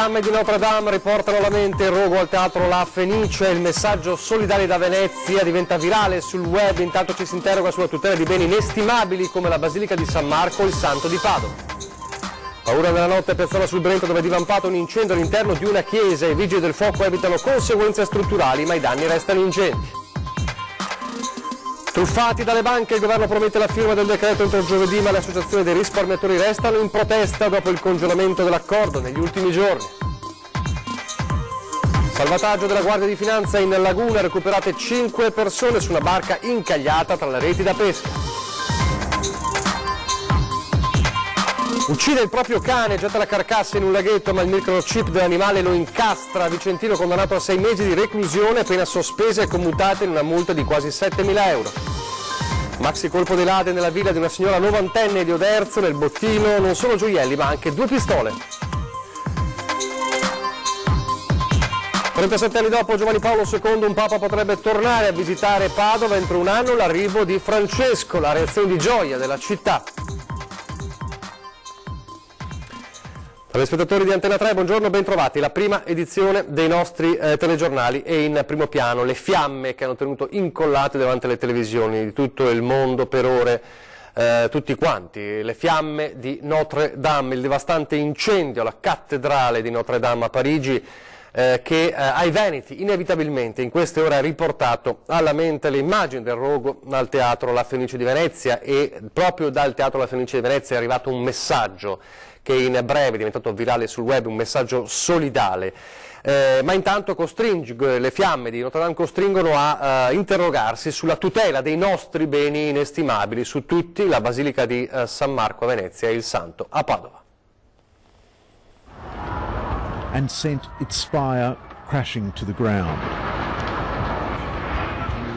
fiamme di Notre Dame riportano alla mente il rogo al teatro La Fenice, il messaggio solidale da Venezia diventa virale sul web, intanto ci si interroga sulla tutela di beni inestimabili come la Basilica di San Marco o il Santo di Padova. Paura nella notte a Piazzola sul Brenta dove è divampato un incendio all'interno di una chiesa, i vigili del fuoco evitano conseguenze strutturali ma i danni restano ingenti. Truffati dalle banche, il governo promette la firma del decreto entro giovedì, ma le associazioni dei risparmiatori restano in protesta dopo il congelamento dell'accordo negli ultimi giorni. Salvataggio della Guardia di Finanza in laguna, recuperate 5 persone su una barca incagliata tra le reti da pesca. Uccide il proprio cane, getta la carcassa in un laghetto, ma il microchip dell'animale lo incastra. Vicentino condannato a 6 mesi di reclusione, pena sospesa e commutata in una multa di quasi 7.000 euro. Maxi colpo di Lade nella villa di una signora novantenne di Oderzo, nel bottino non solo gioielli ma anche 2 pistole. 37 anni dopo Giovanni Paolo II, un papa potrebbe tornare a visitare Padova entro un anno, l'arrivo di Francesco, la reazione di gioia della città. Telespettatori di Antena 3, buongiorno, bentrovati. La prima edizione dei nostri telegiornali è in primo piano. Le fiamme che hanno tenuto incollate davanti alle televisioni di tutto il mondo per ore, tutti quanti. Le fiamme di Notre Dame, il devastante incendio alla cattedrale di Notre Dame a Parigi, che ai veneti inevitabilmente in queste ore ha riportato alla mente le immagini del rogo al Teatro La Fenice di Venezia, e proprio dal Teatro La Fenice di Venezia è arrivato un messaggio che in breve è diventato virale sul web, un messaggio solidale. Ma intanto le fiamme di Notre Dame costringono a interrogarsi sulla tutela dei nostri beni inestimabili, su tutti la Basilica di San Marco a Venezia e il Santo a Padova. And sent its spire crashing to the ground.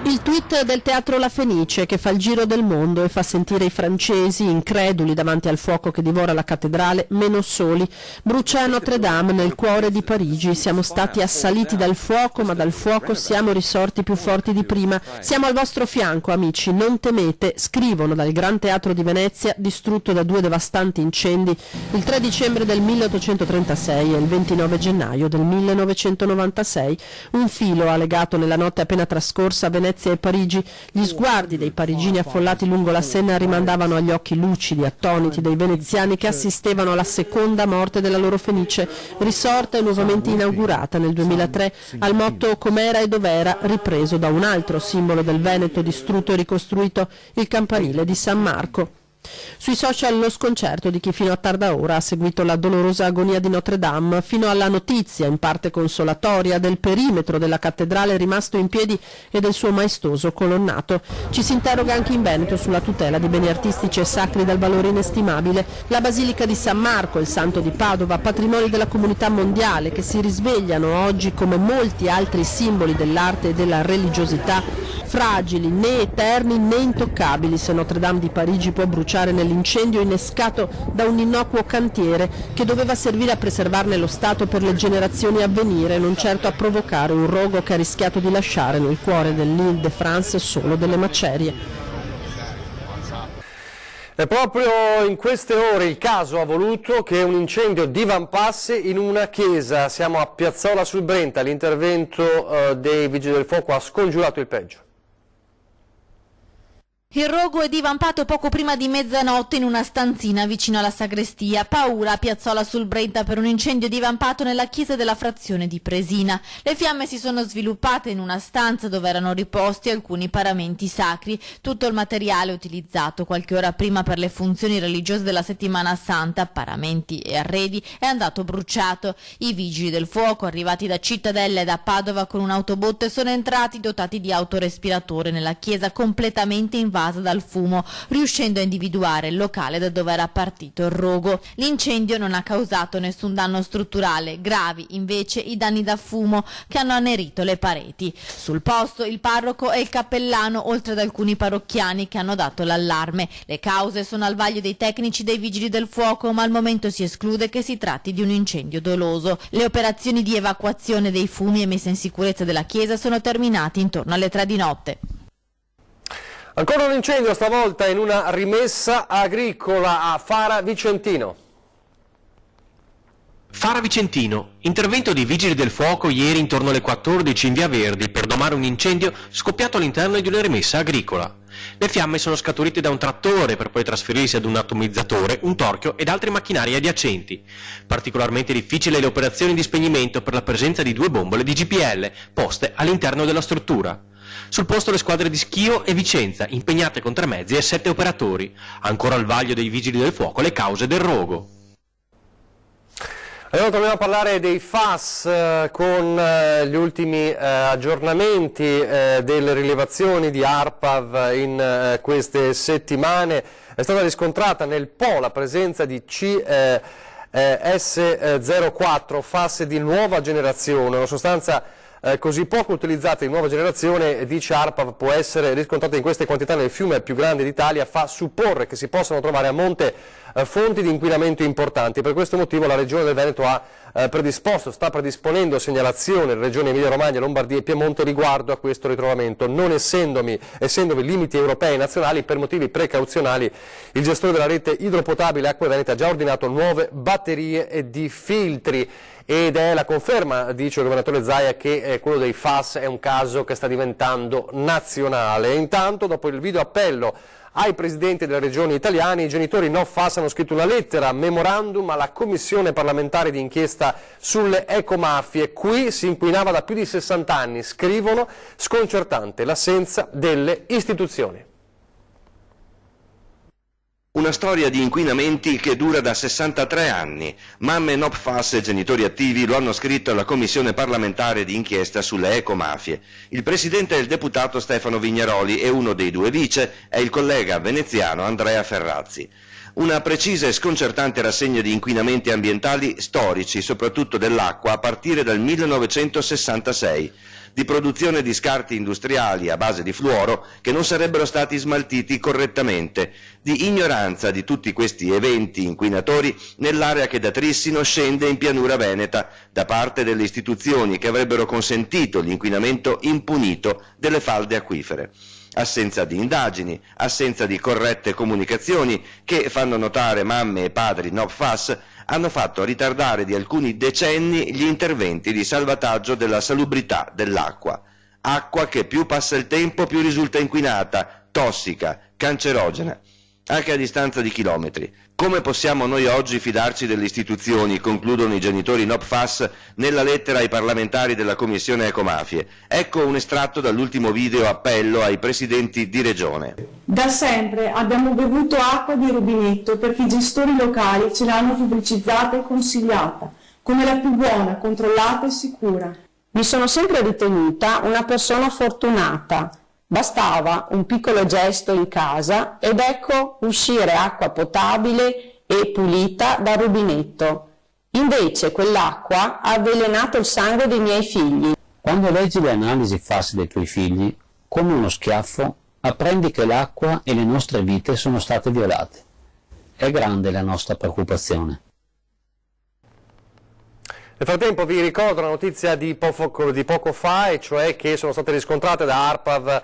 Il tweet del Teatro La Fenice che fa il giro del mondo e fa sentire i francesi, increduli davanti al fuoco che divora la cattedrale, meno soli. Brucia a Notre Dame, nel cuore di Parigi. Siamo stati assaliti dal fuoco, ma dal fuoco siamo risorti più forti di prima. Siamo al vostro fianco, amici, non temete, scrivono dal Gran Teatro di Venezia, distrutto da 2 devastanti incendi il 3 dicembre del 1836 e il 29 gennaio del 1996. Un filo ha legato nella notte appena trascorsa a Venezia e Parigi. Gli sguardi dei parigini affollati lungo la Senna rimandavano agli occhi lucidi, attoniti dei veneziani che assistevano alla seconda morte della loro Fenice, risorta e nuovamente inaugurata nel 2003 al motto "Com'era e dov'era", ripreso da un altro simbolo del Veneto distrutto e ricostruito, il campanile di San Marco. Sui social lo sconcerto di chi fino a tarda ora ha seguito la dolorosa agonia di Notre Dame, fino alla notizia, in parte consolatoria, del perimetro della cattedrale rimasto in piedi e del suo maestoso colonnato. Ci si interroga anche in Veneto sulla tutela di beni artistici e sacri dal valore inestimabile. La Basilica di San Marco e il Santo di Padova, patrimoni della comunità mondiale, che si risvegliano oggi come molti altri simboli dell'arte e della religiosità, fragili, né eterni né intoccabili se Notre Dame di Parigi può bruciare nell'incendio innescato da un innocuo cantiere che doveva servire a preservarne lo stato per le generazioni a venire, non certo a provocare un rogo che ha rischiato di lasciare nel cuore dell'Île-de-France solo delle macerie. E proprio in queste ore il caso ha voluto che un incendio divampasse in una chiesa. Siamo a Piazzola sul Brenta, l'intervento dei vigili del fuoco ha scongiurato il peggio. Il rogo è divampato poco prima di mezzanotte in una stanzina vicino alla sagrestia. Paura a Piazzola sul Brenta per un incendio divampato nella chiesa della frazione di Presina. Le fiamme si sono sviluppate in una stanza dove erano riposti alcuni paramenti sacri. Tutto il materiale utilizzato qualche ora prima per le funzioni religiose della settimana santa, paramenti e arredi, è andato bruciato. I vigili del fuoco, arrivati da Cittadella e da Padova con un'autobotte, sono entrati dotati di autorespiratore nella chiesa completamente invasa dal fumo, riuscendo a individuare il locale da dove era partito il rogo. L'incendio non ha causato nessun danno strutturale, gravi invece i danni da fumo che hanno annerito le pareti. Sul posto il parroco e il cappellano, oltre ad alcuni parrocchiani che hanno dato l'allarme. Le cause sono al vaglio dei tecnici dei vigili del fuoco, ma al momento si esclude che si tratti di un incendio doloso. Le operazioni di evacuazione dei fumi e messa in sicurezza della chiesa sono terminate intorno alle 3 di notte. Ancora un incendio, stavolta in una rimessa agricola a Fara Vicentino. Fara Vicentino, intervento dei vigili del fuoco ieri intorno alle 14 in via Verdi per domare un incendio scoppiato all'interno di una rimessa agricola. Le fiamme sono scaturite da un trattore per poi trasferirsi ad un atomizzatore, un torchio ed altri macchinari adiacenti. Particolarmente difficile le operazioni di spegnimento per la presenza di 2 bombole di GPL poste all'interno della struttura. Sul posto le squadre di Schio e Vicenza, impegnate con 3 mezzi e 7 operatori. Ancora al vaglio dei vigili del fuoco le cause del rogo. Allora torniamo a parlare dei FAS con gli ultimi aggiornamenti delle rilevazioni di ARPAV in queste settimane. È stata riscontrata nel Po la presenza di CS04, FAS di nuova generazione, una sostanza così poco utilizzata di nuova generazione, dice ARPAV, può essere riscontrata in queste quantità nel fiume più grande d'Italia, fa supporre che si possano trovare a monte fonti di inquinamento importanti. Per questo motivo la Regione del Veneto sta predisponendo segnalazioni alle regioni Emilia-Romagna, Lombardia e Piemonte riguardo a questo ritrovamento. Non essendovi limiti europei e nazionali, per motivi precauzionali il gestore della rete idropotabile Acque Venete ha già ordinato nuove batterie e di filtri. Ed è la conferma, dice il governatore Zaia, che quello dei FAS è un caso che sta diventando nazionale. Intanto, dopo il video appello ai presidenti delle regioni italiane, i genitori no FAS hanno scritto una lettera, memorandum alla commissione parlamentare di inchiesta sulle ecomafie. Qui si inquinava da più di 60 anni, scrivono, sconcertante l'assenza delle istituzioni. Una storia di inquinamenti che dura da 63 anni. Mamme no PFAS e genitori attivi lo hanno scritto alla Commissione parlamentare di inchiesta sulle ecomafie. Il presidente è il deputato Stefano Vignaroli e uno dei 2 vice è il collega veneziano Andrea Ferrazzi. Una precisa e sconcertante rassegna di inquinamenti ambientali storici, soprattutto dell'acqua, a partire dal 1966. Di produzione di scarti industriali a base di fluoro che non sarebbero stati smaltiti correttamente, di ignoranza di tutti questi eventi inquinatori nell'area che da Trissino scende in pianura veneta da parte delle istituzioni che avrebbero consentito l'inquinamento impunito delle falde acquifere. Assenza di indagini, assenza di corrette comunicazioni che, fanno notare mamme e padri no PFAS, hanno fatto ritardare di alcuni decenni gli interventi di salvataggio della salubrità dell'acqua. Acqua che più passa il tempo più risulta inquinata, tossica, cancerogena, anche a distanza di chilometri. Come possiamo noi oggi fidarci delle istituzioni, concludono i genitori no PFAS nella lettera ai parlamentari della Commissione Ecomafie. Ecco un estratto dall'ultimo video appello ai presidenti di regione. Da sempre abbiamo bevuto acqua di rubinetto perché i gestori locali ce l'hanno pubblicizzata e consigliata come la più buona, controllata e sicura. Mi sono sempre ritenuta una persona fortunata. Bastava un piccolo gesto in casa ed ecco uscire acqua potabile e pulita dal rubinetto. Invece quell'acqua ha avvelenato il sangue dei miei figli. Quando leggi le analisi FAS dei tuoi figli, come uno schiaffo, apprendi che l'acqua e le nostre vite sono state violate. È grande la nostra preoccupazione. Nel frattempo vi ricordo la notizia di poco fa, e cioè che sono state riscontrate da ARPAV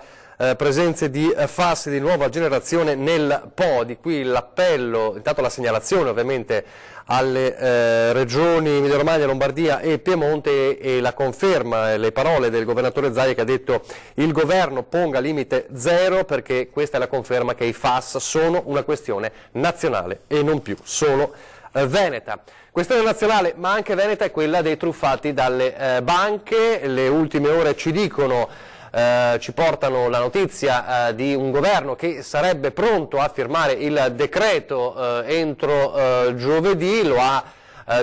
presenze di FAS di nuova generazione nel Po. Di qui l'appello, intanto la segnalazione ovviamente alle regioni Emilia-Romagna, Lombardia e Piemonte, e la conferma, le parole del governatore Zaia che ha detto il governo ponga limite zero, perché questa è la conferma che i FAS sono una questione nazionale e non più solo veneta. Questione nazionale ma anche veneta è quella dei truffati dalle banche. Le ultime ore ci dicono, ci portano la notizia di un governo che sarebbe pronto a firmare il decreto entro giovedì. Lo ha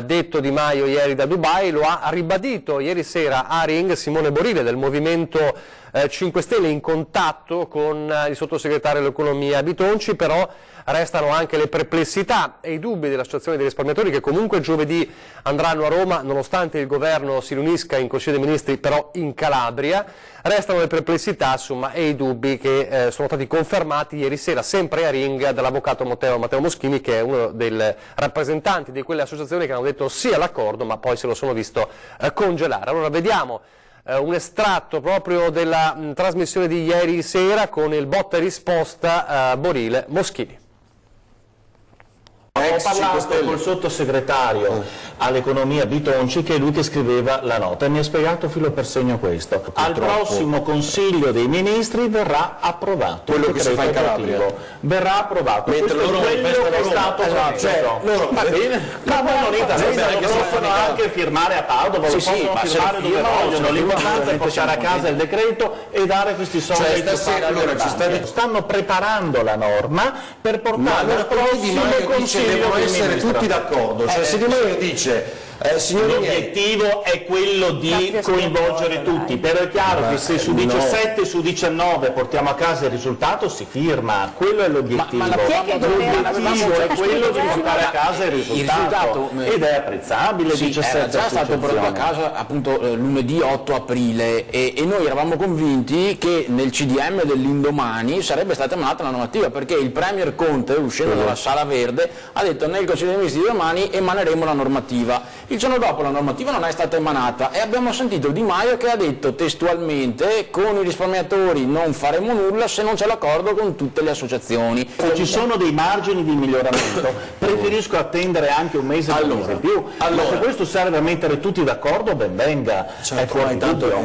detto Di Maio ieri da Dubai, lo ha ribadito ieri sera a Ring Simone Borile del Movimento 5 Stelle, in contatto con il sottosegretario dell'economia Bitonci. Però restano anche le perplessità e i dubbi dell'associazione dei risparmiatori, che comunque giovedì andranno a Roma nonostante il governo si riunisca in Consiglio dei Ministri però in Calabria. Restano le perplessità insomma e i dubbi che sono stati confermati ieri sera sempre a Ring dall'avvocato Matteo Moschini, che è uno dei rappresentanti di quelle associazioni che hanno detto sì all'accordo ma poi se lo sono visto congelare. Allora vediamo un estratto proprio della trasmissione di ieri sera con il botta e risposta Borile Moschini. parlato col sottosegretario all'economia Bitonci, che è lui che scriveva la nota, e mi ha spiegato filo per segno questo. Al prossimo Consiglio dei Ministri verrà approvato quello che si fa in Calabria. Verrà approvato. Mentre loro quello che è stato loro va bene, ma poi non interessa, lo possono anche firmare a Padova, lo possono firmare dove vogliono, l'importante è portare a casa il decreto e dare questi soldi ai tufati. Stanno preparando la norma per portare al prossimo Consiglio devono dei essere Ministri. tutti d'accordo, se Di Maio dice l'obiettivo è quello di coinvolgere tutti, però è chiaro che se su 17 su 19 portiamo a casa il risultato si firma, quello è l'obiettivo. L'obiettivo è quello di portare a casa il risultato ed è apprezzabile. Sì, 17 era già stato portato a casa appunto lunedì 8 aprile e noi eravamo convinti che nel CDM dell'indomani sarebbe stata emanata la normativa, perché il Premier Conte, uscendo dalla Sala Verde, ha detto nel Consiglio dei Ministri di domani emaneremo la normativa. Il giorno dopo la normativa non è stata emanata e abbiamo sentito Di Maio che ha detto testualmente: con i risparmiatori non faremo nulla se non c'è l'accordo con tutte le associazioni. Ci sono dei margini di miglioramento, preferisco attendere anche un mese in più, ma se questo serve a mettere tutti d'accordo, ben venga, è fuori dubbio.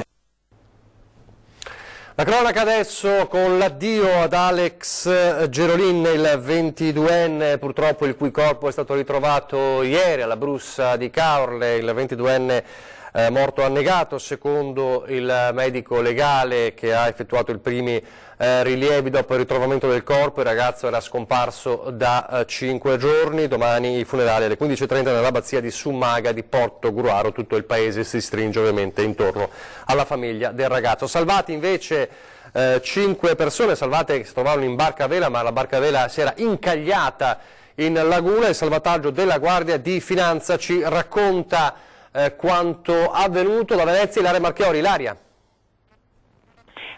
La cronaca adesso con l'addio ad Alex Gerolin, il 22enne, purtroppo il cui corpo è stato ritrovato ieri alla Brussa di Caorle, il 22enne morto annegato, secondo il medico legale che ha effettuato i primi rilievi dopo il ritrovamento del corpo. Il ragazzo era scomparso da 5 giorni, domani i funerali alle 15:30 nell'abbazia di Summaga di Porto Gruaro. Tutto il paese si stringe ovviamente intorno alla famiglia del ragazzo. Salvati invece 5 persone salvate che si trovavano in barca a vela, ma la barca a vela si era incagliata in laguna. Il salvataggio della Guardia di Finanza ci racconta quanto avvenuto da Venezia. Ilaria Marchiori. Ilaria.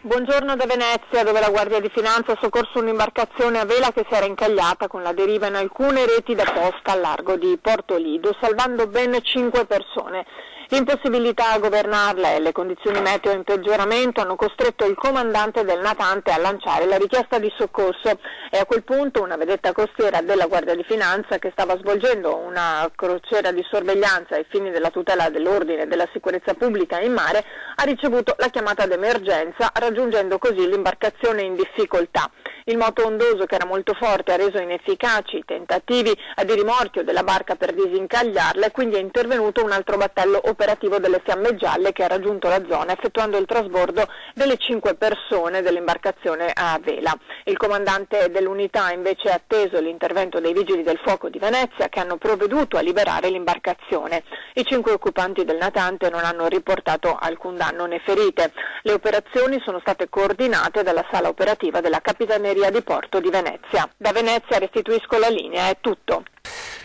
Buongiorno da Venezia, dove la Guardia di Finanza ha soccorso un'imbarcazione a vela che si era incagliata con la deriva in alcune reti da posta al largo di Porto Lido, salvando ben 5 persone. L'impossibilità a governarla e le condizioni meteo in peggioramento hanno costretto il comandante del natante a lanciare la richiesta di soccorso e a quel punto una vedetta costiera della Guardia di Finanza, che stava svolgendo una crociera di sorveglianza ai fini della tutela dell'ordine e della sicurezza pubblica in mare, ha ricevuto la chiamata d'emergenza, raggiungendo così l'imbarcazione in difficoltà. Il moto ondoso, che era molto forte, ha reso inefficaci i tentativi di rimorchio della barca per disincagliarla, e quindi è intervenuto un altro battello operativo delle Fiamme Gialle, che ha raggiunto la zona effettuando il trasbordo delle 5 persone dell'imbarcazione a vela. Il comandante dell'unità invece ha atteso l'intervento dei Vigili del Fuoco di Venezia, che hanno provveduto a liberare l'imbarcazione. I 5 occupanti del natante non hanno riportato alcun danno né ferite. Le operazioni sono state coordinate dalla sala operativa della Capitaneria di Porto di Venezia. Da Venezia restituisco la linea, è tutto.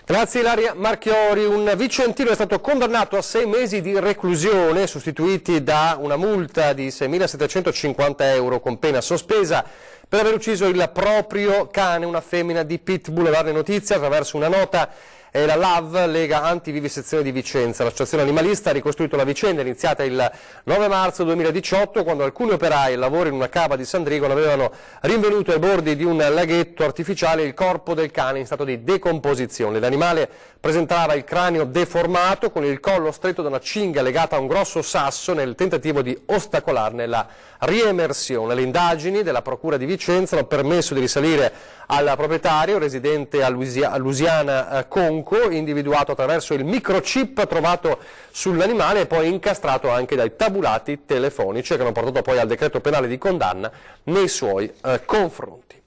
Grazie Ilaria Marchiori. Un vicentino è stato condannato a 6 mesi di reclusione, sostituiti da una multa di 6.750 euro con pena sospesa per aver ucciso il proprio cane, una femmina di Pitbull. A darne notizia attraverso una nota è la LAV, Lega Antivivisezione di Vicenza. L'associazione animalista ha ricostruito la vicenda iniziata il 9 marzo 2018, quando alcuni operai al lavoro in una cava di Sandrigola avevano rinvenuto ai bordi di un laghetto artificiale il corpo del cane in stato di decomposizione. L'animale presentava il cranio deformato, con il collo stretto da una cinghia legata a un grosso sasso, nel tentativo di ostacolarne la riemersione. Le indagini della Procura di Vicenza hanno permesso di risalire al proprietario, residente a Lusiana Conco, individuato attraverso il microchip trovato sull'animale e poi incastrato anche dai tabulati telefonici, che hanno portato poi al decreto penale di condanna nei suoi confronti.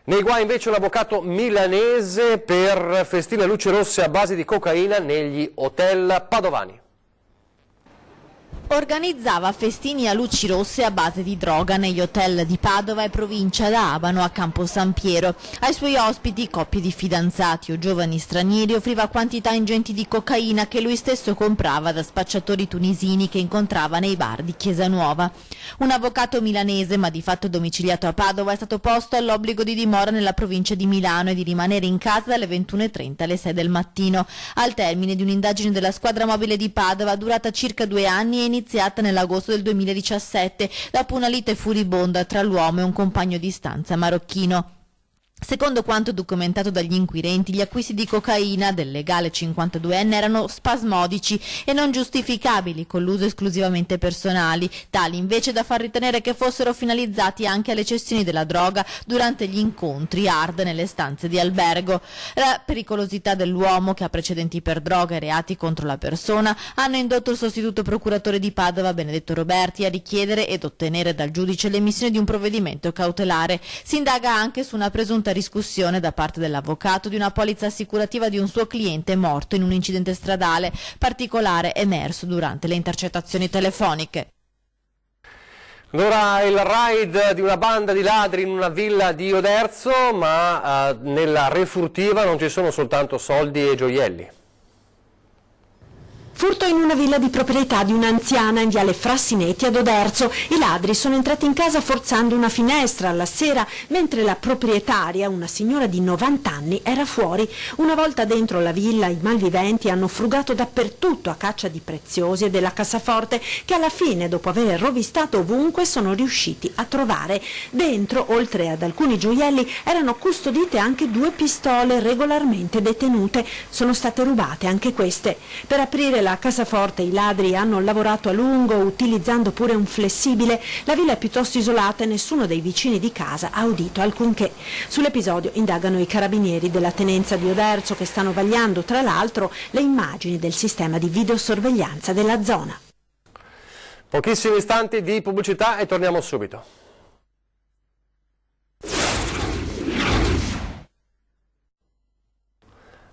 Nei guai invece un avvocato milanese per festine a luci rosse a base di cocaina negli hotel padovani. Organizzava festini a luci rosse a base di droga negli hotel di Padova e provincia da Abano a Campo San Piero. Ai suoi ospiti, coppie di fidanzati o giovani stranieri, offriva quantità ingenti di cocaina che lui stesso comprava da spacciatori tunisini che incontrava nei bar di Chiesa Nuova. Un avvocato milanese, ma di fatto domiciliato a Padova, è stato posto all'obbligo di dimora nella provincia di Milano e di rimanere in casa dalle 21:30 alle 6 del mattino. Al termine di un'indagine della squadra mobile di Padova, durata circa 2 anni e iniziata nell'agosto del 2017 dopo una lite furibonda tra l'uomo e un compagno di stanza marocchino. Secondo quanto documentato dagli inquirenti, gli acquisti di cocaina del legale 52enne erano spasmodici e non giustificabili, con l'uso esclusivamente personali, tali invece da far ritenere che fossero finalizzati anche alle cessioni della droga durante gli incontri hard nelle stanze di albergo. La pericolosità dell'uomo, che ha precedenti per droga e reati contro la persona, hanno indotto il sostituto procuratore di Padova, Benedetto Roberti, a richiedere ed ottenere dal giudice l'emissione di un provvedimento cautelare. Si indaga anche su una presunta riscussione da parte dell'avvocato di una polizza assicurativa di un suo cliente morto in un incidente stradale, particolare emerso durante le intercettazioni telefoniche. Allora il raid di una banda di ladri in una villa di Oderzo, ma nella refurtiva non ci sono soltanto soldi e gioielli. Furto in una villa di proprietà di un'anziana in viale Frassineti ad Oderzo. I ladri sono entrati in casa forzando una finestra alla sera, mentre la proprietaria, una signora di 90 anni, era fuori. Una volta dentro la villa, i malviventi hanno frugato dappertutto a caccia di preziosi e della cassaforte, che alla fine, dopo aver rovistato ovunque, sono riusciti a trovare. Dentro, oltre ad alcuni gioielli, erano custodite anche 2 pistole regolarmente detenute. Sono state rubate anche queste. Per aprire la cassaforte i ladri hanno lavorato a lungo, utilizzando pure un flessibile. La villa è piuttosto isolata e nessuno dei vicini di casa ha udito alcunché. Sull'episodio indagano i carabinieri della tenenza di Oderzo, che stanno vagliando tra l'altro le immagini del sistema di videosorveglianza della zona. Pochissimi istanti di pubblicità e torniamo subito.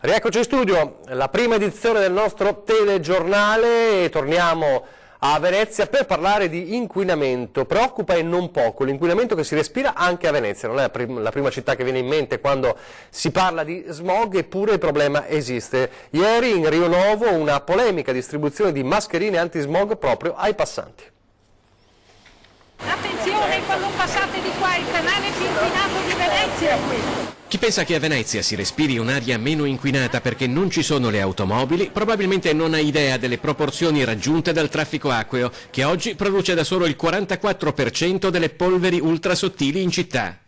Rieccoci in studio, la prima edizione del nostro telegiornale, e torniamo a Venezia per parlare di inquinamento. Preoccupa e non poco l'inquinamento che si respira anche a Venezia, non è la prima città che viene in mente quando si parla di smog, eppure il problema esiste. Ieri in Rio Novo una polemica distribuzione di mascherine antismog proprio ai passanti. Attenzione quando passate di qua, il canale più inquinato di Venezia è questo. Chi pensa che a Venezia si respiri un'aria meno inquinata perché non ci sono le automobili, probabilmente non ha idea delle proporzioni raggiunte dal traffico acqueo, che oggi produce da solo il 44% delle polveri ultrasottili in città.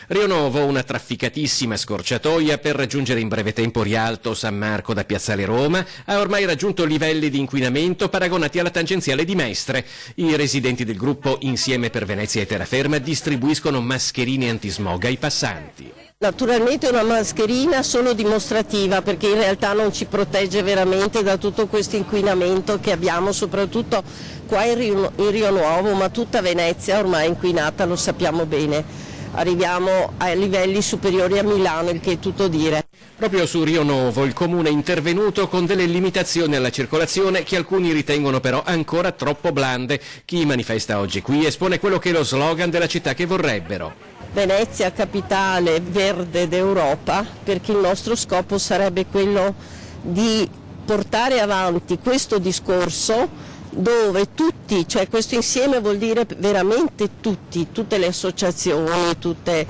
Rio Novo, una trafficatissima scorciatoia per raggiungere in breve tempo Rialto, San Marco da Piazzale Roma, ha ormai raggiunto livelli di inquinamento paragonati alla tangenziale di Mestre. I residenti del gruppo Insieme per Venezia e Terraferma distribuiscono mascherine antismog ai passanti. Naturalmente una mascherina solo dimostrativa, perché in realtà non ci protegge veramente da tutto questo inquinamento che abbiamo, soprattutto qua in Rio Nuovo, ma tutta Venezia ormai è inquinata, lo sappiamo bene. Arriviamo a livelli superiori a Milano, il che è tutto dire. Proprio su Rio Novo il comune è intervenuto con delle limitazioni alla circolazione che alcuni ritengono però ancora troppo blande. Chi manifesta oggi qui espone quello che è lo slogan della città che vorrebbero. Venezia capitale verde d'Europa, perché il nostro scopo sarebbe quello di portare avanti questo discorso dove tutti, cioè questo insieme vuol dire veramente tutti, tutte le associazioni, tutte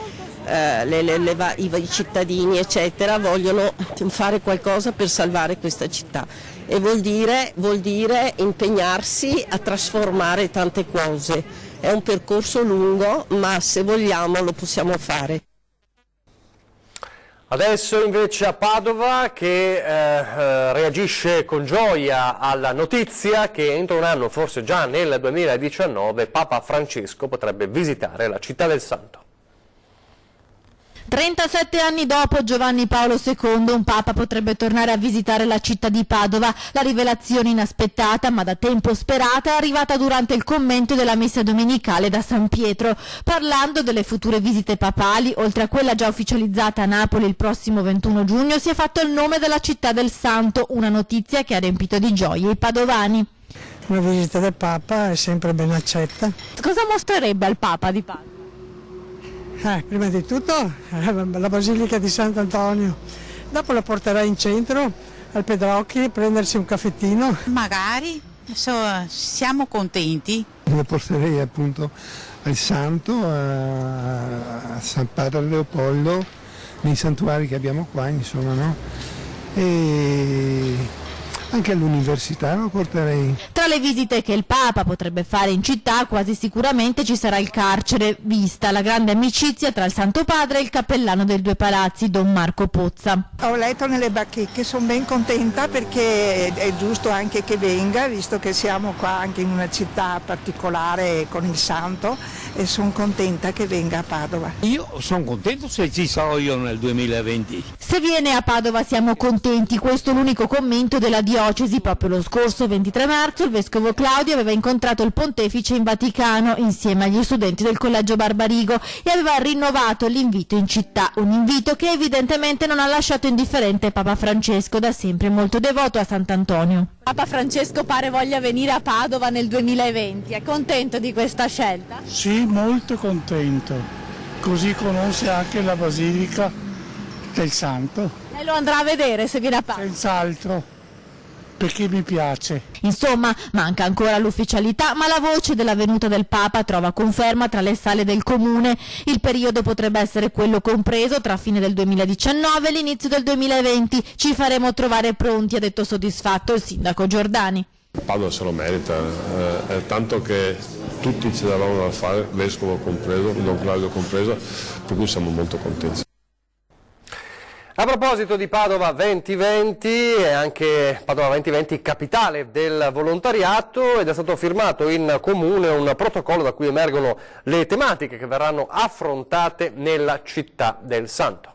i cittadini eccetera vogliono fare qualcosa per salvare questa città, e vuol dire impegnarsi a trasformare tante cose. È un percorso lungo, ma se vogliamo lo possiamo fare. Adesso invece a Padova, che reagisce con gioia alla notizia che entro un anno, forse già nel 2019, Papa Francesco potrebbe visitare la città del Santo. 37 anni dopo Giovanni Paolo II, un papa potrebbe tornare a visitare la città di Padova. La rivelazione inaspettata, ma da tempo sperata, è arrivata durante il commento della messa domenicale da San Pietro. Parlando delle future visite papali, oltre a quella già ufficializzata a Napoli il prossimo 21 giugno, si è fatto il nome della città del Santo, una notizia che ha riempito di gioia i padovani. Una visita del Papa è sempre ben accetta. Cosa mostrerebbe al Papa di Padova? Prima di tutto la Basilica di Sant'Antonio, dopo la porterai in centro al Pedrocchi a prendersi un caffettino. Magari, siamo contenti. Lo porterei appunto al Santo, a San Padre Leopoldo, nei santuari che abbiamo qua, insomma, no? E anche all'università lo porterei. Tra le visite che il Papa potrebbe fare in città quasi sicuramente ci sarà il carcere, vista la grande amicizia tra il Santo Padre e il cappellano dei due palazzi, Don Marco Pozza. Ho letto nelle bacheche, sono ben contenta perché è giusto anche che venga, visto che siamo qua anche in una città particolare con il Santo, e sono contenta che venga a Padova. Io sono contento se ci sarò io nel 2020. Se viene a Padova siamo contenti, questo è l'unico commento della diocesi. Proprio lo scorso 23 marzo il vescovo Claudio aveva incontrato il pontefice in Vaticano insieme agli studenti del collegio Barbarigo e aveva rinnovato l'invito in città, un invito che evidentemente non ha lasciato indifferente Papa Francesco, da sempre molto devoto a Sant'Antonio. Papa Francesco pare voglia venire a Padova nel 2020, è contento di questa scelta? Sì, molto contento, così conosce anche la Basilica del Santo. E lo andrà a vedere se viene a Padova? Senz'altro, perché mi piace. Insomma, manca ancora l'ufficialità, ma la voce della venuta del Papa trova conferma tra le sale del Comune. Il periodo potrebbe essere quello compreso tra fine del 2019 e l'inizio del 2020. Ci faremo trovare pronti, ha detto soddisfatto il sindaco Giordani. Padova se lo merita, tanto che tutti ce l'avevano da fare, vescovo compreso, Don Claudio compreso, per cui siamo molto contenti. A proposito di Padova 2020, è anche Padova 2020 capitale del volontariato ed è stato firmato in comune un protocollo da cui emergono le tematiche che verranno affrontate nella città del Santo.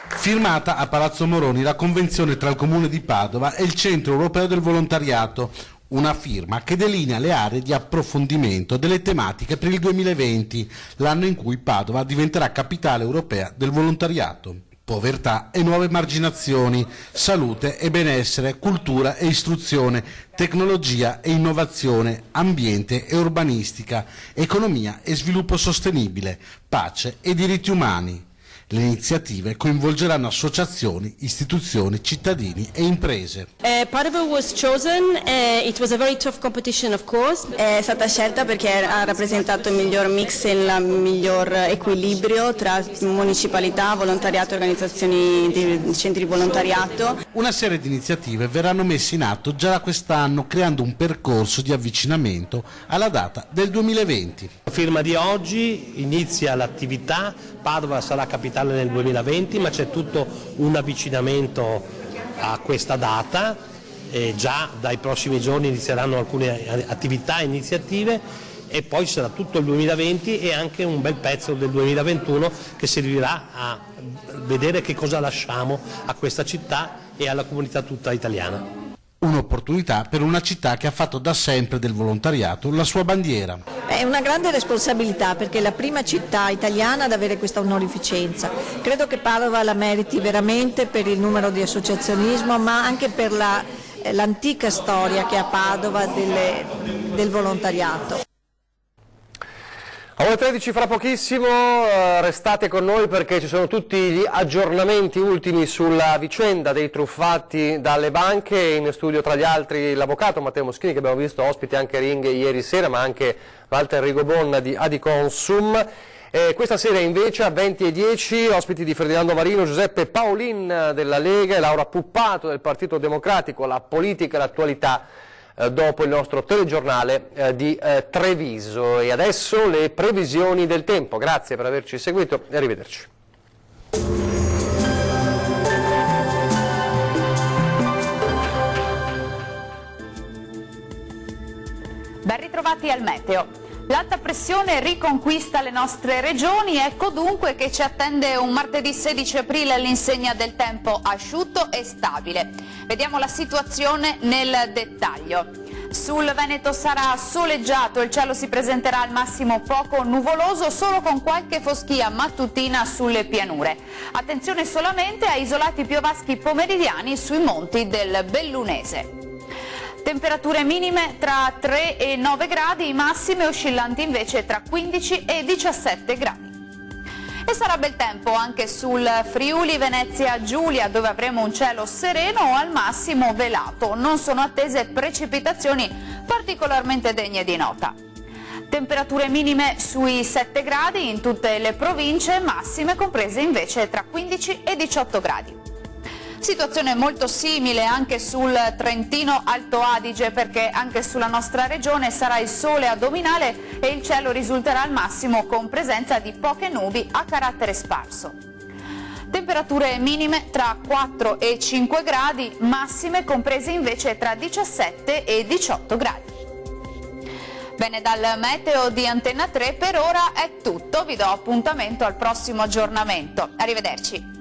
Firmata a Palazzo Moroni la convenzione tra il Comune di Padova e il Centro Europeo del Volontariato, una firma che delinea le aree di approfondimento delle tematiche per il 2020, l'anno in cui Padova diventerà capitale europea del volontariato. Povertà e nuove emarginazioni, salute e benessere, cultura e istruzione, tecnologia e innovazione, ambiente e urbanistica, economia e sviluppo sostenibile, pace e diritti umani. Le iniziative coinvolgeranno associazioni, istituzioni, cittadini e imprese. Padova was chosen, it was a very tough competition of course. È stata scelta perché ha rappresentato il miglior mix e il miglior equilibrio tra municipalità, volontariato e organizzazioni di centri di volontariato. Una serie di iniziative verranno messe in atto già da quest'anno, creando un percorso di avvicinamento alla data del 2020. La firma di oggi inizia l'attività, Padova sarà capitale nel 2020, ma c'è tutto un avvicinamento a questa data e già dai prossimi giorni inizieranno alcune attività e iniziative e poi sarà tutto il 2020 e anche un bel pezzo del 2021 che servirà a vedere che cosa lasciamo a questa città e alla comunità tutta italiana. Un'opportunità per una città che ha fatto da sempre del volontariato la sua bandiera. È una grande responsabilità perché è la prima città italiana ad avere questa onorificenza. Credo che Padova la meriti veramente per il numero di associazionismo, ma anche per l'antica storia che ha Padova del volontariato. Ore 13 fra pochissimo, restate con noi perché ci sono tutti gli aggiornamenti ultimi sulla vicenda dei truffati dalle banche. In studio tra gli altri l'avvocato Matteo Moschini, che abbiamo visto ospite anche a Ring ieri sera, ma anche Walter Rigobon di Adiconsum. Questa sera invece a 20:10 ospiti di Ferdinando Varino, Giuseppe Paolin della Lega e Laura Puppato del Partito Democratico, la politica e l'attualità dopo il nostro telegiornale di Treviso. E adesso le previsioni del tempo. Grazie per averci seguito e arrivederci. Ben ritrovati al meteo. L'alta pressione riconquista le nostre regioni, ecco dunque che ci attende un martedì 16 aprile all'insegna del tempo asciutto e stabile. Vediamo la situazione nel dettaglio. Sul Veneto sarà soleggiato, il cielo si presenterà al massimo poco nuvoloso, solo con qualche foschia mattutina sulle pianure. Attenzione solamente a isolati piovaschi pomeridiani sui monti del Bellunese. Temperature minime tra 3 e 9 gradi, massime oscillanti invece tra 15 e 17 gradi. E sarà bel tempo anche sul Friuli Venezia Giulia, dove avremo un cielo sereno o al massimo velato. Non sono attese precipitazioni particolarmente degne di nota. Temperature minime sui 7 gradi in tutte le province, massime comprese invece tra 15 e 18 gradi. Situazione molto simile anche sul Trentino Alto Adige, perché anche sulla nostra regione sarà il sole a dominale e il cielo risulterà al massimo con presenza di poche nubi a carattere sparso. Temperature minime tra 4 e 5 gradi, massime comprese invece tra 17 e 18 gradi. Bene, dal meteo di Antenna 3 per ora è tutto, vi do appuntamento al prossimo aggiornamento. Arrivederci.